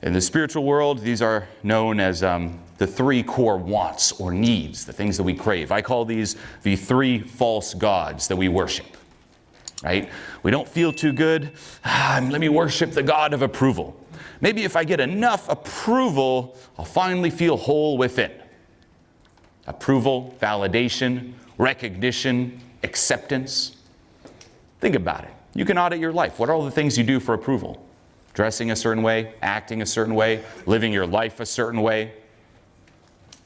In the spiritual world, these are known as the three core wants or needs, the things that we crave. I call these the three false gods that we worship, right? We don't feel too good. Let me worship the God of approval. Maybe if I get enough approval, I'll finally feel whole within. Approval, validation, recognition, acceptance. Think about it. You can audit your life. What are all the things you do for approval? Dressing a certain way, acting a certain way, living your life a certain way.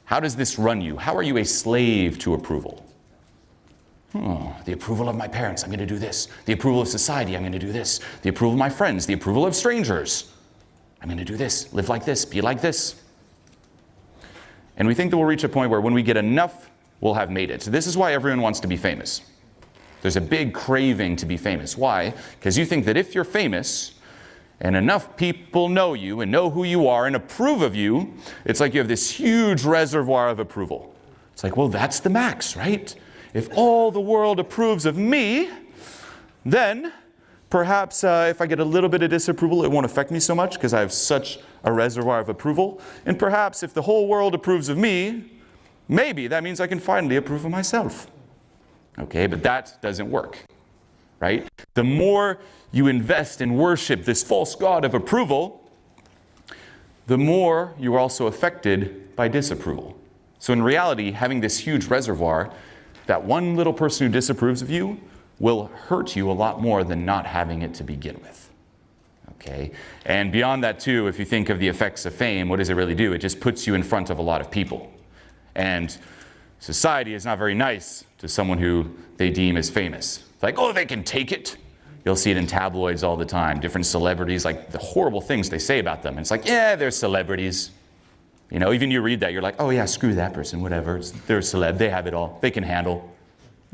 How does this run you? How are you a slave to approval? The approval of my parents, I'm going to do this. The approval of society, I'm going to do this. The approval of my friends, the approval of strangers, I'm going to do this, live like this, be like this. And we think that we'll reach a point where when we get enough, we'll have made it. So this is why everyone wants to be famous. There's a big craving to be famous. Why? Because you think that if you're famous, and enough people know you and know who you are and approve of you, it's like you have this huge reservoir of approval. It's like, well, that's the max, right? If all the world approves of me, then perhaps if I get a little bit of disapproval, it won't affect me so much because I have such a reservoir of approval. And perhaps if the whole world approves of me, maybe that means I can finally approve of myself. Okay, but that doesn't work, right? The more you invest and worship this false god of approval, the more you are also affected by disapproval. So in reality, having this huge reservoir, that one little person who disapproves of you will hurt you a lot more than not having it to begin with. Okay? And beyond that too, if you think of the effects of fame, what does it really do? It just puts you in front of a lot of people. And society is not very nice to someone who they deem as famous. It's like, oh, they can take it. You'll see it in tabloids all the time. Different celebrities, like the horrible things they say about them. And it's like, yeah, they're celebrities. You know, even you read that, you're like, oh yeah, screw that person, whatever. They're a celeb, they have it all. They can handle.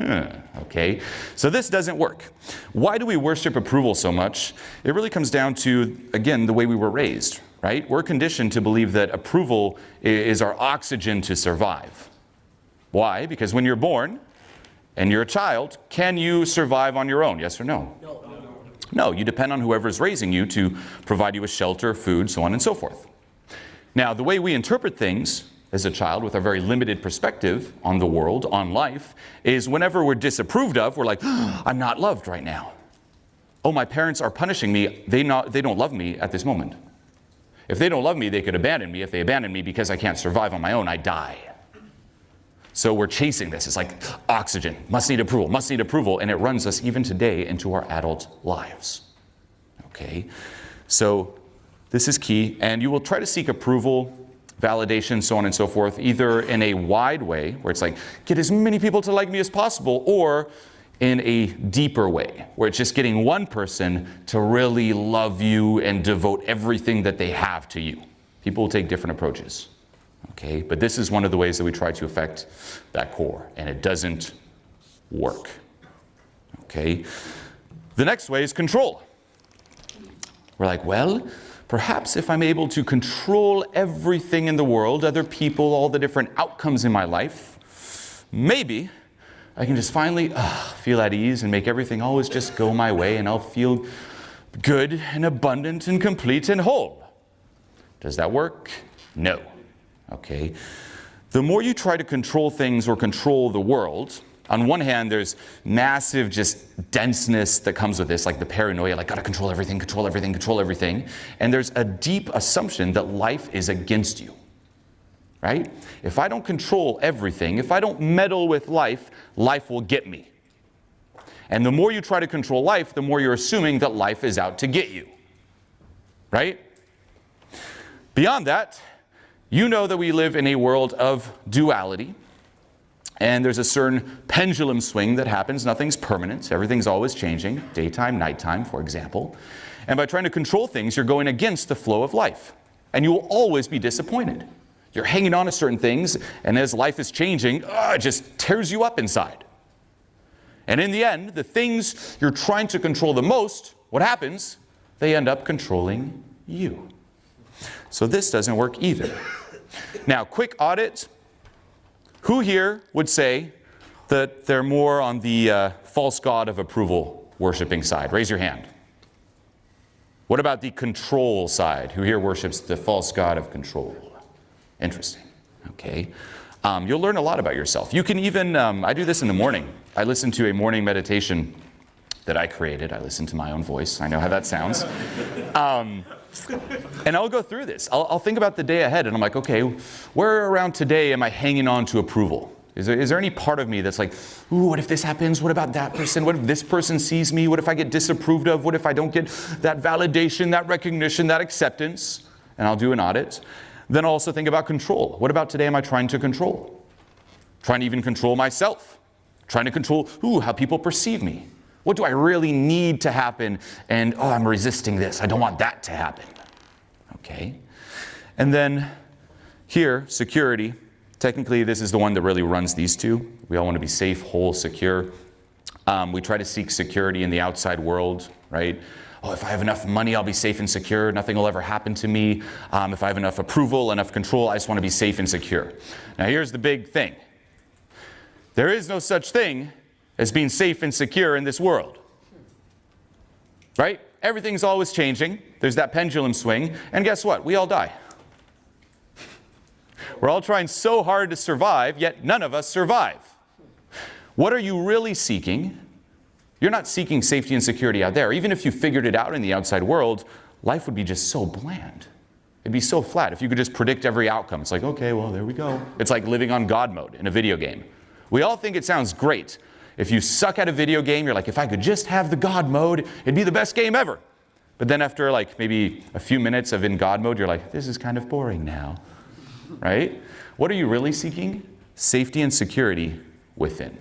Okay, so this doesn't work. Why do we worship approval so much? It really comes down to, again, the way we were raised, right? We're conditioned to believe that approval is our oxygen to survive. Why? Because when you're born and you're a child, can you survive on your own? Yes or no? No, you depend on whoever's raising you to provide you with shelter, food, so on and so forth. Now, the way we interpret things as a child with a very limited perspective on the world, on life, is whenever we're disapproved of, we're like, oh, I'm not loved right now. Oh, my parents are punishing me. They don't love me at this moment. If they don't love me, they could abandon me. If they abandon me because I can't survive on my own, I die. So we're chasing this. It's like oxygen, must need approval, and it runs us even today into our adult lives. Okay, so this is key, and you will try to seek approval, validation, so on and so forth, either in a wide way, where it's like, get as many people to like me as possible, or in a deeper way, where it's just getting one person to really love you and devote everything that they have to you. People will take different approaches. Okay, but this is one of the ways that we try to affect that core, and it doesn't work. Okay, the next way is control. We're like, well, perhaps if I'm able to control everything in the world, other people, all the different outcomes in my life, maybe I can just finally feel at ease and make everything always just go my way, and I'll feel good and abundant and complete and whole. Does that work? No. Okay. The more you try to control things or control the world, on one hand, there's massive just denseness that comes with this, like the paranoia, like gotta control everything, control everything, control everything. And there's a deep assumption that life is against you, right? If I don't control everything, if I don't meddle with life, life will get me. And the more you try to control life, the more you're assuming that life is out to get you, right? Beyond that, you know that we live in a world of duality, and there's a certain pendulum swing that happens. Nothing's permanent. Everything's always changing, daytime, nighttime, for example. And by trying to control things, you're going against the flow of life, and you will always be disappointed. You're hanging on to certain things, and as life is changing, it just tears you up inside. And in the end, the things you're trying to control the most, what happens? They end up controlling you. So this doesn't work either. Now, quick audit. Who here would say that they're more on the false god of approval worshiping side? Raise your hand. What about the control side? Who here worships the false god of control? Interesting. Okay. You'll learn a lot about yourself. You can even, I do this in the morning. I listen to a morning meditation that I created. I listen to my own voice. I know how that sounds. And I'll go through this. I'll think about the day ahead, and I'm like, okay, where around today am I hanging on to approval? Is there any part of me that's like, ooh, what if this happens? What about that person? What if this person sees me? What if I get disapproved of? What if I don't get that validation, that recognition, that acceptance? And I'll do an audit. Then I'll also think about control. What about today am I trying to control? Trying to even control myself. Trying to control, how people perceive me. What do I really need to happen? And, I'm resisting this. I don't want that to happen. Okay. And then here, security. Technically, this is the one that really runs these two. We all want to be safe, whole, secure. We try to seek security in the outside world, right? If I have enough money, I'll be safe and secure. Nothing will ever happen to me. If I have enough approval, enough control, I just want to be safe and secure. Now, here's the big thing. There is no such thing as being safe and secure in this world, right? Everything's always changing. There's that pendulum swing. And guess what? We all die. We're all trying so hard to survive, yet none of us survive. What are you really seeking? You're not seeking safety and security out there. Even if you figured it out in the outside world, life would be just so bland. It'd be so flat if you could just predict every outcome. It's like, okay, well, there we go. It's like living on God mode in a video game. We all think it sounds great. If you suck at a video game, you're like, if I could just have the God mode, it'd be the best game ever. But then after like maybe a few minutes of in God mode, you're like, this is kind of boring now. Right? What are you really seeking? Safety and security within.